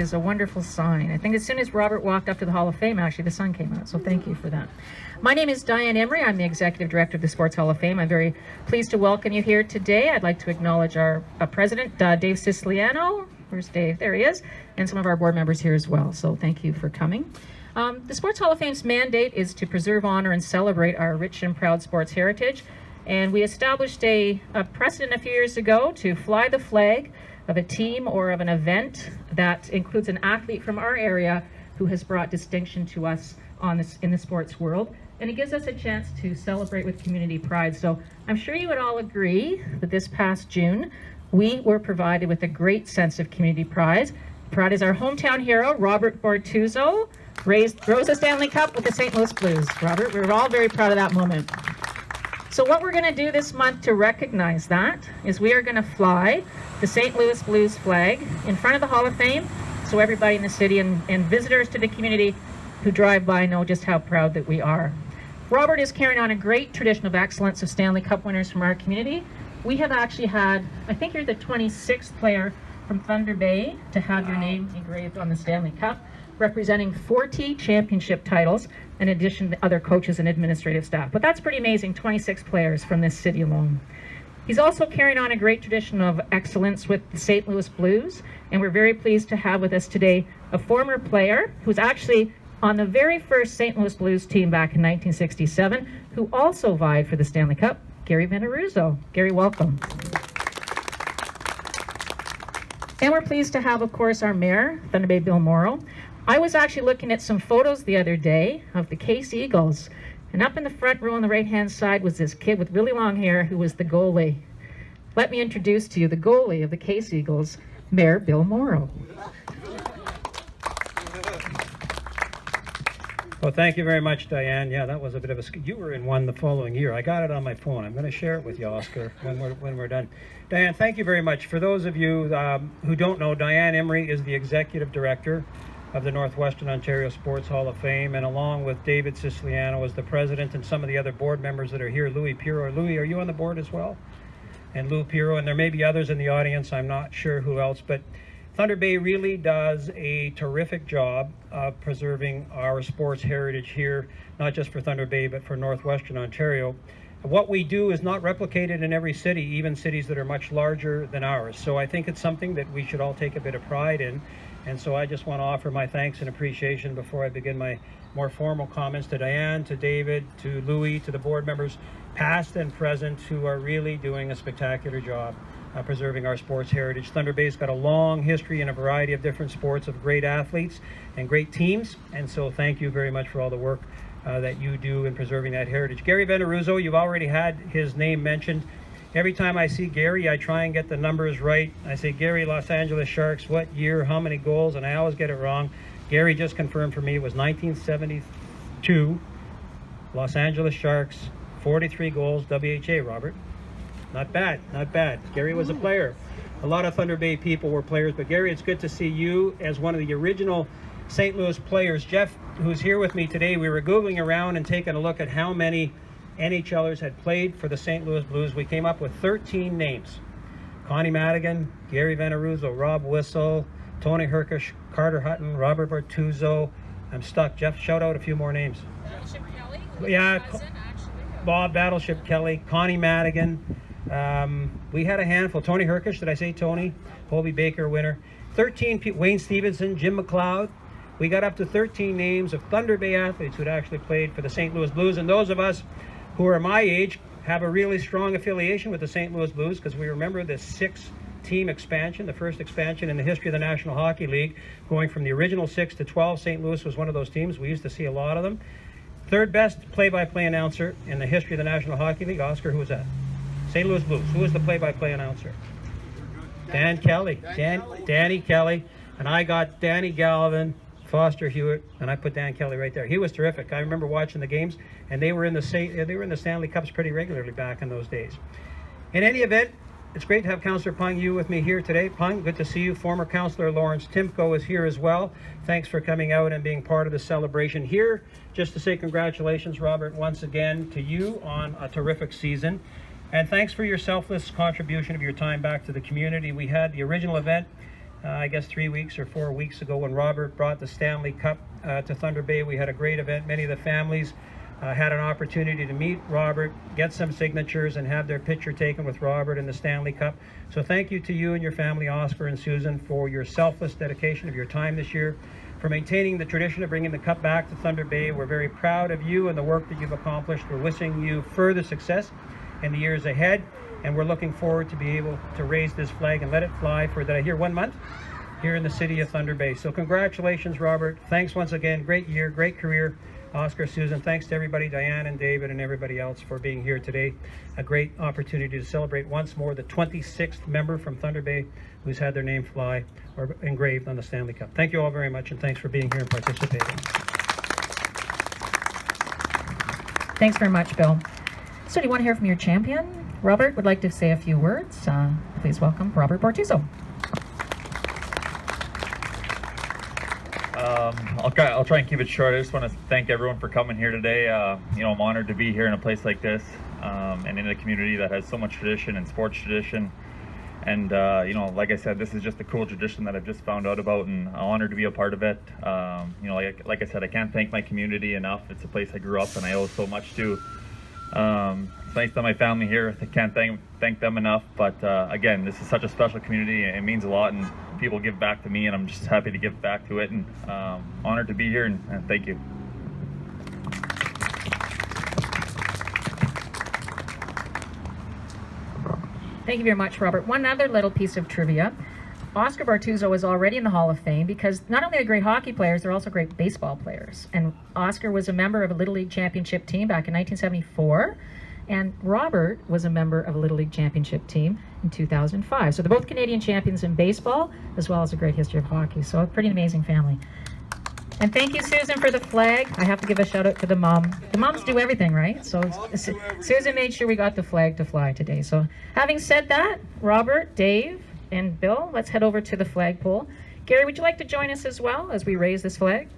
is a wonderful sign. I think as soon as Robert walked up to the Hall of Fame, actually the sun came out, so thank you for that. My name is Diane Emery. I'm the Executive Director of the Sports Hall of Fame. I'm very pleased to welcome you here today. I'd like to acknowledge our President, Dave Siciliano. Where's Dave? There he is. And some of our board members here as well, so thank you for coming. The Sports Hall of Fame's mandate is to preserve, honor, and celebrate our rich and proud sports heritage. And we established a precedent a few years ago to fly the flag of a team or of an event that includes an athlete from our area who has brought distinction to us in the sports world. And it gives us a chance to celebrate with community pride. So I'm sure you would all agree that this past June, we were provided with a great sense of community pride. Pride is our hometown hero, Robert Bortuzzo, rose the Stanley Cup with the St. Louis Blues. Robert, we're all very proud of that moment. So what we're going to do this month to recognize that is we are going to fly the St. Louis Blues flag in front of the Hall of Fame so everybody in the city and visitors to the community who drive by know just how proud that we are. Robert is carrying on a great tradition of excellence of Stanley Cup winners from our community. We have actually had, I think you're the 26th player from Thunder Bay to have your name engraved on the Stanley Cup, representing 40 championship titles, in addition to other coaches and administrative staff. But that's pretty amazing, 26 players from this city alone. He's also carrying on a great tradition of excellence with the St. Louis Blues, and we're very pleased to have with us today a former player who's actually on the very first St. Louis Blues team back in 1967, who also vied for the Stanley Cup, Gary Veneruzzo. Gary, welcome. And we're pleased to have, of course, our mayor, Thunder Bay Bill Morrow. I was actually looking at some photos the other day of the Case Eagles, and up in the front row on the right-hand side was this kid with really long hair who was the goalie. Let me introduce to you the goalie of the Case Eagles, Mayor Bill Morrow. Well, thank you very much, Diane. Yeah, that was a bit of a... You were in one the following year. I got it on my phone. I'm going to share it with you, Oscar, when we're done. Diane, thank you very much. For those of you who don't know, Diane Emery is the Executive Director of the Northwestern Ontario Sports Hall of Fame, and along with David Siciliano as the president and some of the other board members that are here, Louis Pirro. Louis, are you on the board as well? And Lou Pirro, and there may be others in the audience, I'm not sure who else, but Thunder Bay really does a terrific job of preserving our sports heritage here, not just for Thunder Bay, but for Northwestern Ontario. What we do is not replicated in every city, even cities that are much larger than ours. So I think it's something that we should all take a bit of pride in. And so I just want to offer my thanks and appreciation before I begin my more formal comments to Diane, to David, to Louis, to the board members, past and present, who are really doing a spectacular job preserving our sports heritage. Thunder Bay's got a long history in a variety of different sports of great athletes and great teams. And so thank you very much for all the work that you do in preserving that heritage. Gary Veneruzzo, you've already had his name mentioned. Every time I see Gary, I try and get the numbers right. I say, Gary, Los Angeles Sharks, what year, how many goals? And I always get it wrong. Gary just confirmed for me it was 1972. Los Angeles Sharks, 43 goals, WHA, Robert. Not bad, not bad. Gary was a player. A lot of Thunder Bay people were players, but Gary, it's good to see you as one of the original St. Louis players. Jeff, who's here with me today, we were Googling around and taking a look at how many NHLers had played for the St. Louis Blues. We came up with 13 names. Connie Madigan, Gary Veneruzzo, Rob Whistle, Tony Herkish, Carter Hutton, Robert Bortuzzo. I'm stuck. Jeff, shout out a few more names. Battleship Kelly. Yeah, Cousin, actually. Bob Battleship Kelly, Connie Madigan. We had a handful. Tony Herkish, did I say Tony? Hobie Baker winner. 13 Wayne Stevenson, Jim McLeod. We got up to 13 names of Thunder Bay athletes who'd actually played for the St. Louis Blues, and those of us who are my age have a really strong affiliation with the St. Louis Blues because we remember the 6-team expansion, the first expansion in the history of the National Hockey League, going from the original 6 to 12. St. Louis was one of those teams. We used to see a lot of them. Third best play-by-play announcer in the history of the National Hockey League. Oscar, who was that? St. Louis Blues. Who was the play-by-play announcer? Dan Kelly. Danny Kelly. And I got Danny Galvin, Foster Hewitt, and I put Dan Kelly right there. He was terrific. I remember watching the games, and they were in the Stanley Cups pretty regularly back in those days. In any event, it's great to have Councillor Pung, you with me here today. Pung, good to see you. Former Councillor Lawrence Timko is here as well. Thanks for coming out and being part of the celebration here. Just to say congratulations, Robert, once again to you on a terrific season. And thanks for your selfless contribution of your time back to the community. We had the original event I guess 3 weeks or 4 weeks ago, when Robert brought the Stanley Cup to Thunder Bay. We had a great event. Many of the families had an opportunity to meet Robert, get some signatures, and have their picture taken with Robert in the Stanley Cup. So thank you to you and your family, Oscar and Susan, for your selfless dedication of your time this year, for maintaining the tradition of bringing the cup back to Thunder Bay. We're very proud of you and the work that you've accomplished. We're wishing you further success in the years ahead, and we're looking forward to be able to raise this flag and let it fly for, did I hear, 1 month here in the city of Thunder Bay. So congratulations, Robert. Thanks once again. Great year, great career. Oscar, Susan, thanks to everybody, Diane and David and everybody else for being here today. A great opportunity to celebrate once more the 26th member from Thunder Bay who's had their name fly or engraved on the Stanley Cup. Thank you all very much, and thanks for being here and participating. Thanks very much, Bill. So do you want to hear from your champion? Robert would like to say a few words. Please welcome Robert Bortuzzo. I'll try and keep it short. I just want to thank everyone for coming here today. You know, I'm honored to be here in a place like this, and in a community that has so much tradition and sports tradition. And you know, like I said, this is just a cool tradition that I've just found out about, and I'm honored to be a part of it. You know, like I said, I can't thank my community enough. It's a place I grew up and I owe so much to. It's nice to my family here. I can't thank them enough. But again, this is such a special community, and it means a lot, and people give back to me, and I'm just happy to give back to it, and honored to be here, and thank you. Thank you very much, Robert. One other little piece of trivia. Oscar Bortuzzo is already in the Hall of Fame because not only are they great hockey players, they're also great baseball players. And Oscar was a member of a Little League Championship team back in 1974, and Robert was a member of a Little League Championship team in 2005. So they're both Canadian champions in baseball, as well as a great history of hockey. So a pretty amazing family. And thank you, Susan, for the flag. I have to give a shout out to the mom. The moms do everything, right? So Susan made sure we got the flag to fly today. So having said that, Robert, Dave, and Bill, let's head over to the flagpole. Gary, would you like to join us as well as we raise this flag?